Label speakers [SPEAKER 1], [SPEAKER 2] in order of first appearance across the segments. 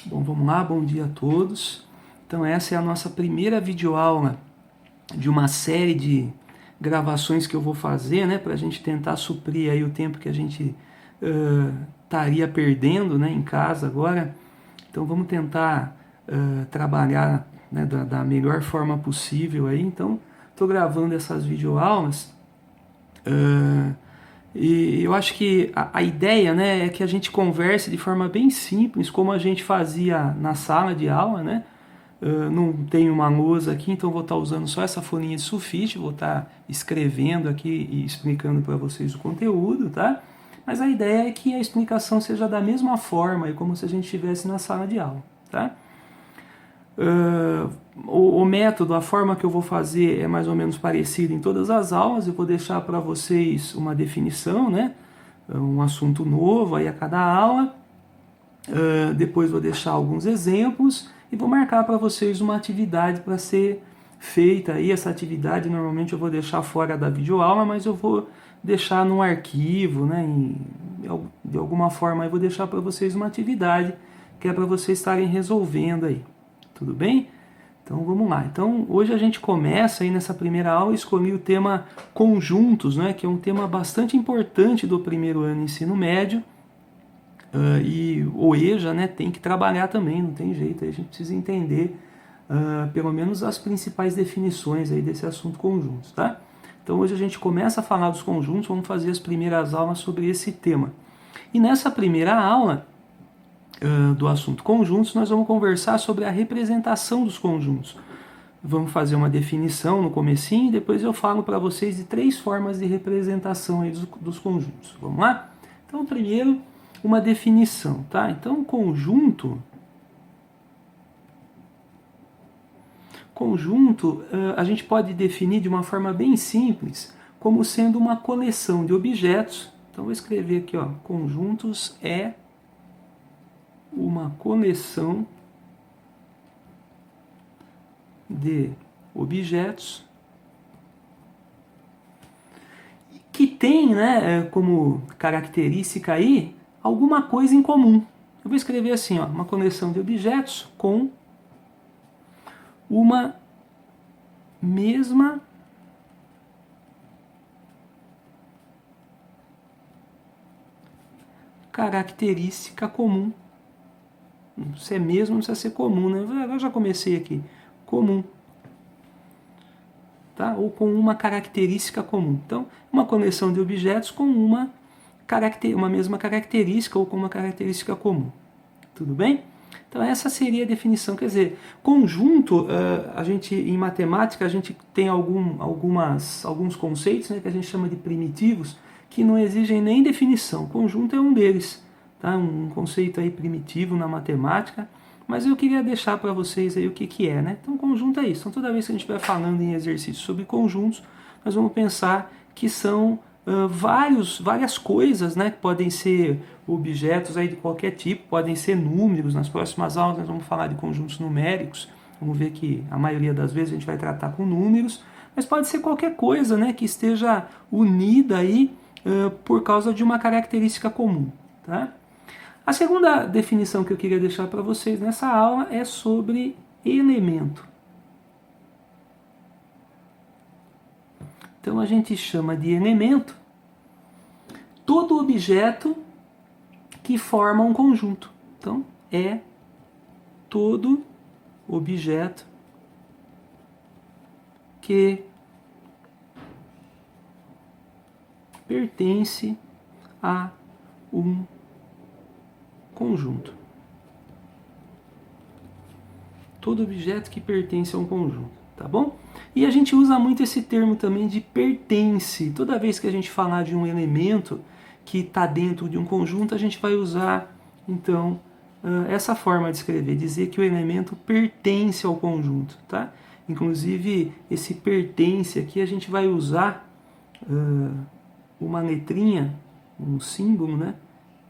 [SPEAKER 1] Bom, vamos lá, bom dia a todos. Então essa é a nossa primeira videoaula de uma série de gravações que eu vou fazer, né, para a gente tentar suprir aí o tempo que a gente estaria perdendo, né, em casa agora. Então vamos tentar trabalhar, né, da melhor forma possível aí. Então estou gravando essas videoaulas. E eu acho que a ideia, né, é que a gente converse de forma bem simples, como a gente fazia na sala de aula, né? Não tenho uma lousa aqui, então vou estar usando só essa folhinha de sulfite, vou estar escrevendo aqui e explicando para vocês o conteúdo, tá? Mas a ideia é que a explicação seja da mesma forma, como se a gente estivesse na sala de aula, tá? O método, a forma que eu vou fazer é mais ou menos parecida em todas as aulas. Eu vou deixar para vocês uma definição, né? Um assunto novo aí a cada aula. Depois vou deixar alguns exemplos e vou marcar para vocês uma atividade para ser feita. Aí essa atividade normalmente eu vou deixar fora da videoaula, mas eu vou deixar num arquivo, né? De alguma forma eu vou deixar para vocês uma atividade que é para vocês estarem resolvendo aí. Tudo bem? Então vamos lá. Então hoje a gente começa aí nessa primeira aula, escolhi o tema conjuntos, né, que é um tema bastante importante do primeiro ano de ensino médio. E o EJA, né, tem que trabalhar também, não tem jeito, aí a gente precisa entender pelo menos as principais definições aí desse assunto conjuntos, tá? Então hoje a gente começa a falar dos conjuntos, vamos fazer as primeiras aulas sobre esse tema. E nessa primeira aula do assunto conjuntos, nós vamos conversar sobre a representação dos conjuntos. Vamos fazer uma definição no comecinho e depois eu falo para vocês de 3 formas de representação aí dos conjuntos. Vamos lá? Então, primeiro, uma definição, tá? Então, conjunto a gente pode definir de uma forma bem simples, como sendo uma coleção de objetos. Então, vou escrever aqui, ó, conjuntos é uma coleção de objetos que tem, né, como característica aí alguma coisa em comum. Eu vou escrever assim, ó, uma coleção de objetos com uma mesma característica comum. Se é mesmo, não precisa ser comum, né? Eu já comecei aqui. Comum. Tá? Ou com uma característica comum. Então, uma coleção de objetos com uma mesma característica ou com uma característica comum. Tudo bem? Então, essa seria a definição. Quer dizer, conjunto, a gente, em matemática, a gente tem alguns conceitos, né, que a gente chama de primitivos, que não exigem nem definição. Conjunto é um deles. Tá? Um conceito aí primitivo na matemática, mas eu queria deixar para vocês aí o que é, né? Então, conjunto é isso. Então, toda vez que a gente estiver falando em exercícios sobre conjuntos, nós vamos pensar que são várias coisas, né? Que podem ser objetos aí de qualquer tipo, podem ser números. Nas próximas aulas nós vamos falar de conjuntos numéricos. Vamos ver que a maioria das vezes a gente vai tratar com números, mas pode ser qualquer coisa, né? Que esteja unida aí por causa de uma característica comum, tá? A segunda definição que eu queria deixar para vocês nessa aula é sobre elemento. Então a gente chama de elemento todo objeto que forma um conjunto. Então é todo objeto que pertence a um conjunto. Todo objeto que pertence a um conjunto, tá bom? E a gente usa muito esse termo também de pertence. Toda vez que a gente falar de um elemento que está dentro de um conjunto, a gente vai usar, então, essa forma de escrever, dizer que o elemento pertence ao conjunto, tá? Inclusive, esse pertence aqui a gente vai usar uma letrinha, um símbolo, né?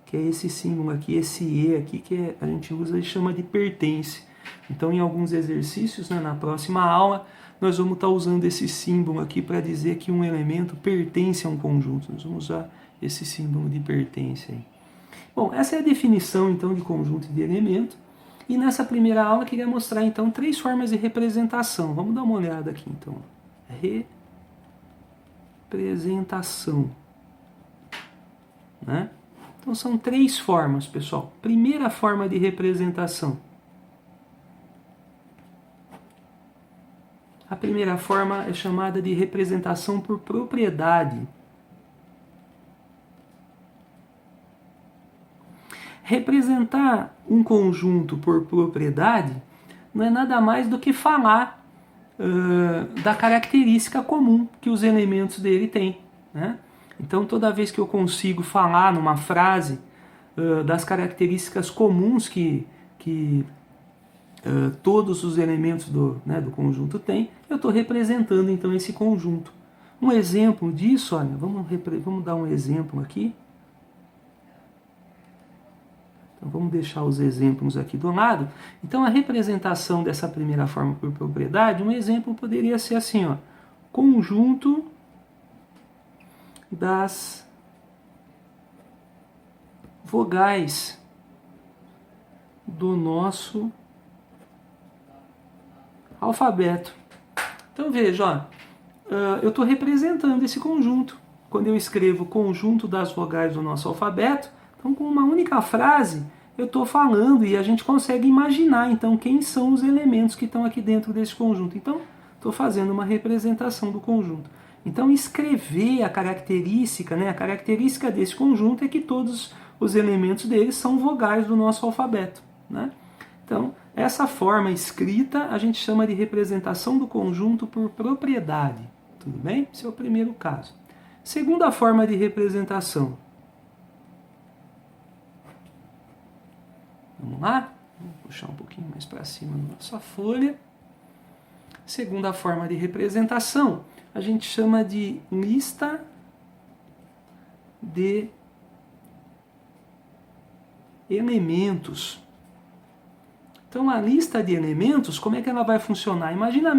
[SPEAKER 1] Que é esse símbolo aqui, esse E aqui, que a gente usa e chama de pertence. Então, em alguns exercícios, né, na próxima aula, nós vamos estar usando esse símbolo aqui para dizer que um elemento pertence a um conjunto. Nós vamos usar esse símbolo de pertence aí. Bom, essa é a definição, então, de conjunto e de elemento. E nessa primeira aula eu queria mostrar então 3 formas de representação. Vamos dar uma olhada aqui então. Representação. Né? Então são 3 formas, pessoal. Primeira forma de representação. A primeira forma é chamada de representação por propriedade. Representar um conjunto por propriedade não é nada mais do que falar da característica comum que os elementos dele têm. Né? Então, toda vez que eu consigo falar numa frase das características comuns que todos os elementos do conjunto têm, eu estou representando então esse conjunto. Um exemplo disso, olha, vamos dar um exemplo aqui. Então, vamos deixar os exemplos aqui do lado. Então, a representação dessa primeira forma por propriedade, um exemplo poderia ser assim, ó, conjunto das vogais do nosso alfabeto. Então, veja, ó, eu estou representando esse conjunto. Quando eu escrevo conjunto das vogais do nosso alfabeto, então, com uma única frase, eu estou falando e a gente consegue imaginar, então, quem são os elementos que estão aqui dentro desse conjunto. Então, estou fazendo uma representação do conjunto. Então, escrever a característica, né? A característica desse conjunto é que todos os elementos dele são vogais do nosso alfabeto. Né? Então, essa forma escrita a gente chama de representação do conjunto por propriedade. Tudo bem? Esse é o primeiro caso. Segunda forma de representação. Vamos lá? Vamos puxar um pouquinho mais para cima da nossa folha. Segunda forma de representação, a gente chama de lista de elementos. Então, a lista de elementos, como é que ela vai funcionar? Imagina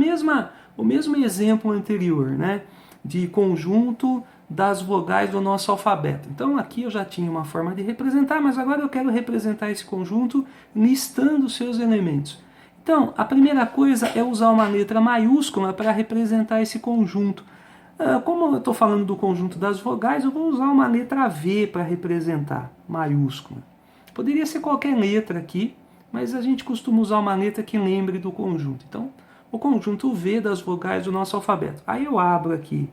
[SPEAKER 1] o mesmo exemplo anterior, né? De conjunto das vogais do nosso alfabeto. Então, aqui eu já tinha uma forma de representar, mas agora eu quero representar esse conjunto listando seus elementos. Então, a primeira coisa é usar uma letra maiúscula para representar esse conjunto. Como eu estou falando do conjunto das vogais, eu vou usar uma letra V para representar, maiúscula. Poderia ser qualquer letra aqui, mas a gente costuma usar uma letra que lembre do conjunto. Então, o conjunto V das vogais do nosso alfabeto. Aí eu abro aqui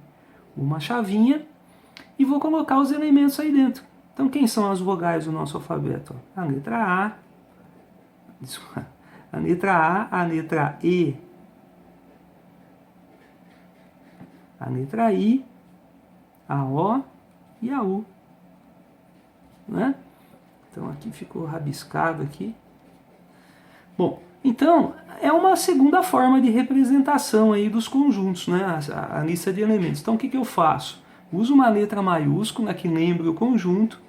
[SPEAKER 1] uma chavinha e vou colocar os elementos aí dentro. Então, quem são as vogais do nosso alfabeto? A letra A, a letra E, a letra I, a O e a U. Né? Então, aqui ficou rabiscado aqui. Bom, então, é uma segunda forma de representação aí dos conjuntos, né? A lista de elementos. Então, o que eu faço? Uso uma letra maiúscula que lembre o conjunto,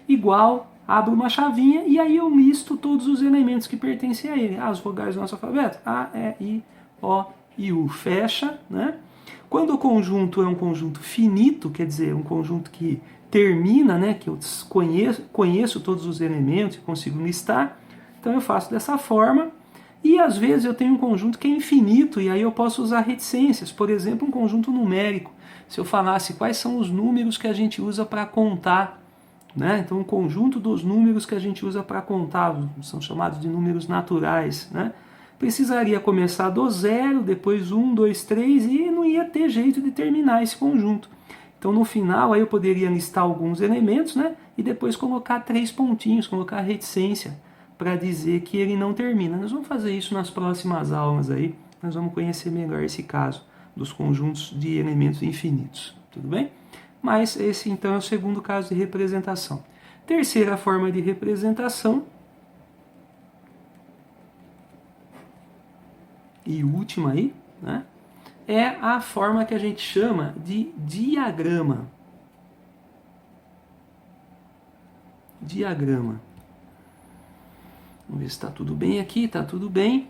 [SPEAKER 1] igual, abro uma chavinha e aí eu listo todos os elementos que pertencem a ele. As vogais do nosso alfabeto, A, E, I, O e U. Fecha, né? Quando o conjunto é um conjunto finito, quer dizer, um conjunto que termina, né? Que eu conheço todos os elementos e consigo listar, então eu faço dessa forma. E às vezes eu tenho um conjunto que é infinito e aí eu posso usar reticências, por exemplo, um conjunto numérico. Se eu falasse quais são os números que a gente usa para contar, né? Então o conjunto dos números que a gente usa para contar, são chamados de números naturais, né? Precisaria começar do 0, depois 1, 2, 3 e não ia ter jeito de terminar esse conjunto. Então no final aí eu poderia listar alguns elementos, né? E depois colocar 3 pontinhos, colocar reticência, para dizer que ele não termina. Nós vamos fazer isso nas próximas aulas aí, nós vamos conhecer melhor esse caso dos conjuntos de elementos infinitos, tudo bem? Mas esse então é o segundo caso de representação. Terceira forma de representação e última aí, né, é a forma que a gente chama de diagrama. Diagrama. Vamos ver se está tudo bem aqui, está tudo bem.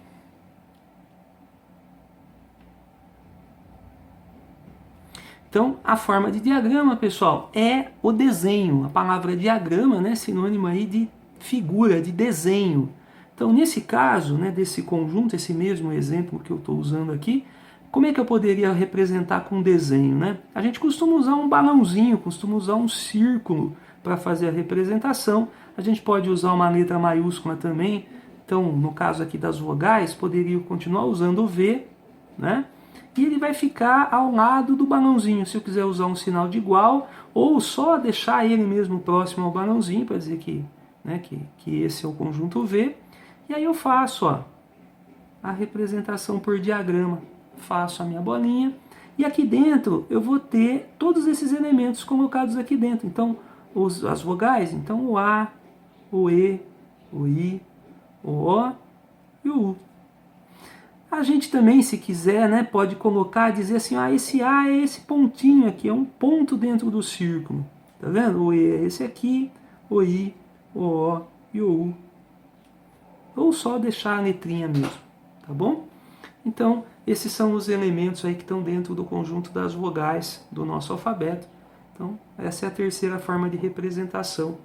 [SPEAKER 1] Então, a forma de diagrama, pessoal, é o desenho. A palavra diagrama, né, é sinônimo aí de figura, de desenho. Então, nesse caso, né, desse conjunto, esse mesmo exemplo que eu estou usando aqui, como é que eu poderia representar com desenho, né? A gente costuma usar um balãozinho, costuma usar um círculo para fazer a representação. A gente pode usar uma letra maiúscula também. Então, no caso aqui das vogais, poderia continuar usando o V, né? E ele vai ficar ao lado do balãozinho. Se eu quiser usar um sinal de igual, ou só deixar ele mesmo próximo ao balãozinho, para dizer que, né, que esse é o conjunto V. E aí eu faço, ó, a representação por diagrama. Faço a minha bolinha. E aqui dentro eu vou ter todos esses elementos colocados aqui dentro. Então, as vogais, então o A, o E, o I, o O e o U. A gente também, se quiser, né, pode colocar, dizer assim, esse A é esse pontinho aqui, é um ponto dentro do círculo. Tá vendo? O E é esse aqui, o I, o O e o U. Ou só deixar a letrinha mesmo, tá bom? Então, esses são os elementos aí que estão dentro do conjunto das vogais do nosso alfabeto. Então, essa é a terceira forma de representação.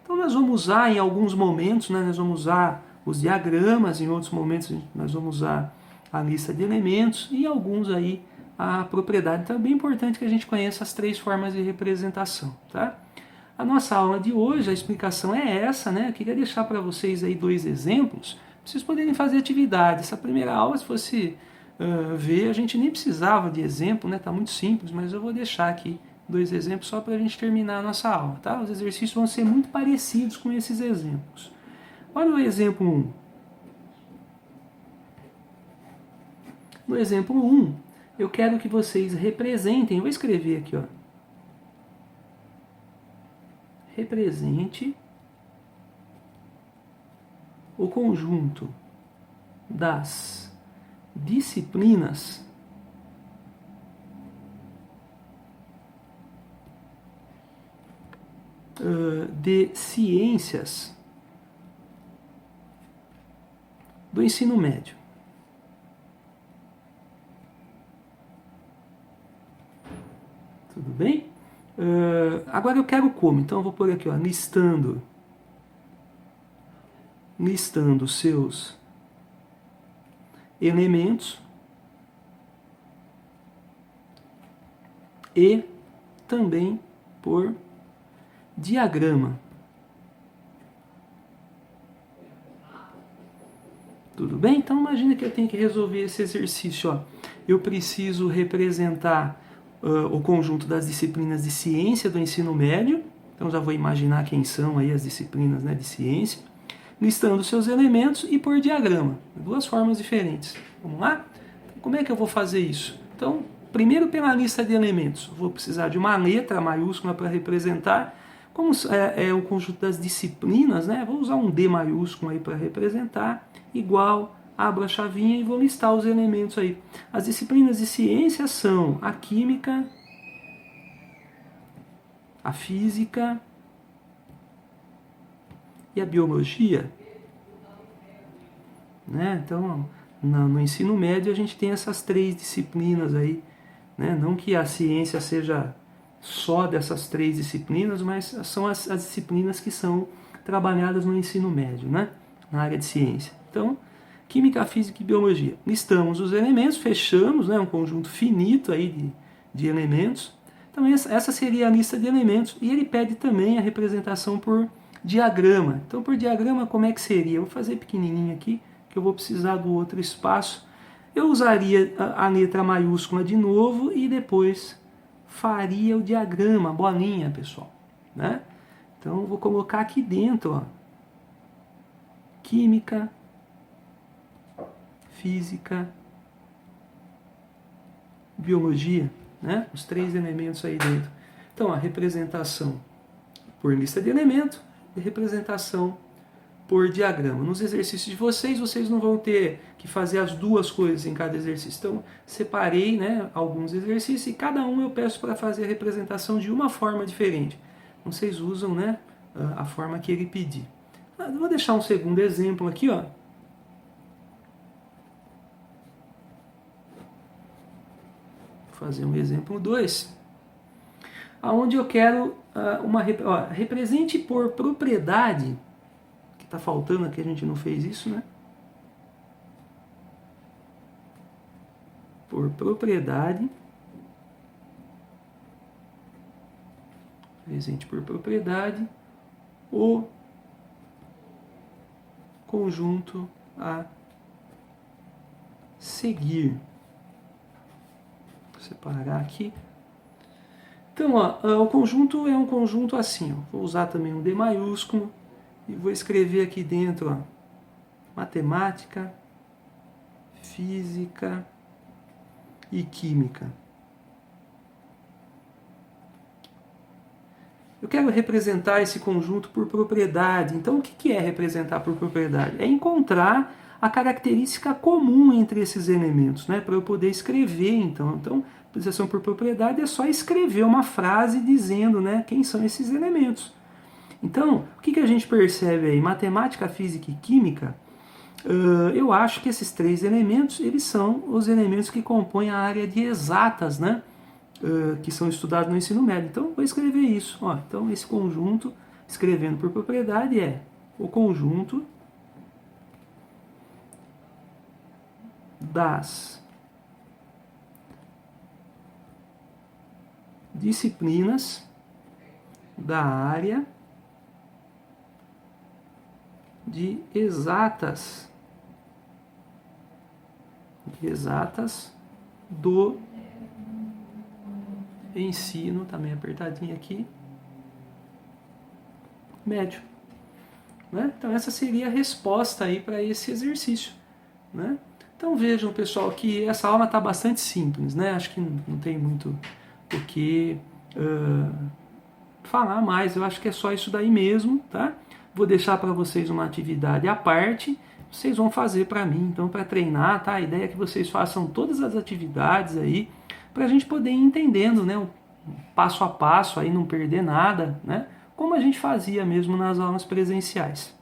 [SPEAKER 1] Então, nós vamos usar em alguns momentos, né, nós vamos usar os diagramas, em outros momentos nós vamos usar a lista de elementos e alguns aí a propriedade. Então, é bem importante que a gente conheça as três formas de representação, tá? A nossa aula de hoje, a explicação é essa, né? Eu queria deixar para vocês aí 2 exemplos, para vocês poderem fazer atividade. Essa primeira aula, se fosse ver, a gente nem precisava de exemplo, né? Tá muito simples, mas eu vou deixar aqui 2 exemplos só para a gente terminar a nossa aula, tá? Os exercícios vão ser muito parecidos com esses exemplos. Olha o exemplo 1. No exemplo 1, eu quero que vocês representem, eu vou escrever aqui, ó. Represente o conjunto das disciplinas de ciências do ensino médio. Tudo bem? Agora eu quero como? Então eu vou pôr aqui, ó, listando seus elementos e também por diagrama. Tudo bem? Então imagina que eu tenho que resolver esse exercício, ó. Eu preciso representar o conjunto das disciplinas de ciência do ensino médio. Então já vou imaginar quem são aí as disciplinas, né, de ciência, listando seus elementos e por diagrama. 2 formas diferentes. Vamos lá? Como é que eu vou fazer isso? Então, primeiro pela lista de elementos. Vou precisar de uma letra maiúscula para representar. Como é o conjunto das disciplinas, né? Vou usar um D maiúsculo aí para representar. Igual, abro a chavinha e vou listar os elementos aí. As disciplinas de ciência são a química, a física e a biologia. Né? Então, no ensino médio a gente tem essas 3 disciplinas aí. Né? Não que a ciência seja só dessas 3 disciplinas, mas são as disciplinas que são trabalhadas no ensino médio, né? Na área de ciência. Então, química, física e biologia. Listamos os elementos, fechamos, né, um conjunto finito aí de elementos. Então essa seria a lista de elementos. E ele pede também a representação por diagrama. Então por diagrama como é que seria? Eu vou fazer pequenininho aqui, que eu vou precisar do outro espaço. Eu usaria a letra maiúscula de novo e depois faria o diagrama, a bolinha, pessoal. Né? Então eu vou colocar aqui dentro, ó, química, física, biologia, né? Os 3 elementos aí dentro. Então, a representação por lista de elementos e representação por diagrama. Nos exercícios de vocês não vão ter que fazer as 2 coisas em cada exercício. Então, separei, né, alguns exercícios e cada um eu peço para fazer a representação de uma forma diferente. Então, vocês usam, né, a forma que ele pedir. Vou deixar um segundo exemplo aqui, ó. Vou fazer um exemplo 2, aonde eu quero represente por propriedade. está faltando aqui, a gente não fez isso, né? Por propriedade, presente por propriedade, o conjunto a seguir. Vou separar aqui. Então, ó, o conjunto é um conjunto assim. Ó. Vou usar também um D maiúsculo e vou escrever aqui dentro, ó, matemática, física e química. Eu quero representar esse conjunto por propriedade. Então, o que é representar por propriedade? É encontrar a característica comum entre esses elementos, né? Para eu poder escrever, então. Então, representação por propriedade é só escrever uma frase dizendo, né, quem são esses elementos. Então, o que a gente percebe aí? Matemática, física e química, eu acho que esses três elementos, eles são os elementos que compõem a área de exatas, né? Que são estudados no ensino médio. Então, vou escrever isso. Ó, então, esse conjunto, escrevendo por propriedade, é o conjunto das disciplinas da área de exatas do ensino, também apertadinho aqui, médio. Né? Então essa seria a resposta aí para esse exercício. Né? Então vejam, pessoal, que essa aula está bastante simples, né? Acho que não tem muito o que falar mais, eu acho que é só isso daí mesmo, tá? Vou deixar para vocês uma atividade à parte, vocês vão fazer para mim, então, para treinar, tá? A ideia é que vocês façam todas as atividades aí, para a gente poder ir entendendo, né, passo a passo, aí não perder nada, né? Como a gente fazia mesmo nas aulas presenciais.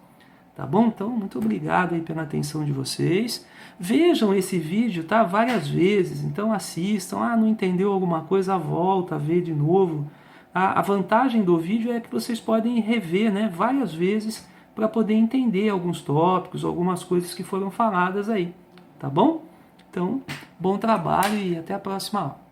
[SPEAKER 1] Tá bom? Então, muito obrigado aí pela atenção de vocês. Vejam esse vídeo, tá? Várias vezes, então assistam. Ah, não entendeu alguma coisa, volta, vê de novo. A vantagem do vídeo é que vocês podem rever, né, várias vezes para poder entender alguns tópicos, algumas coisas que foram faladas aí. Tá bom? Então, bom trabalho e até a próxima aula.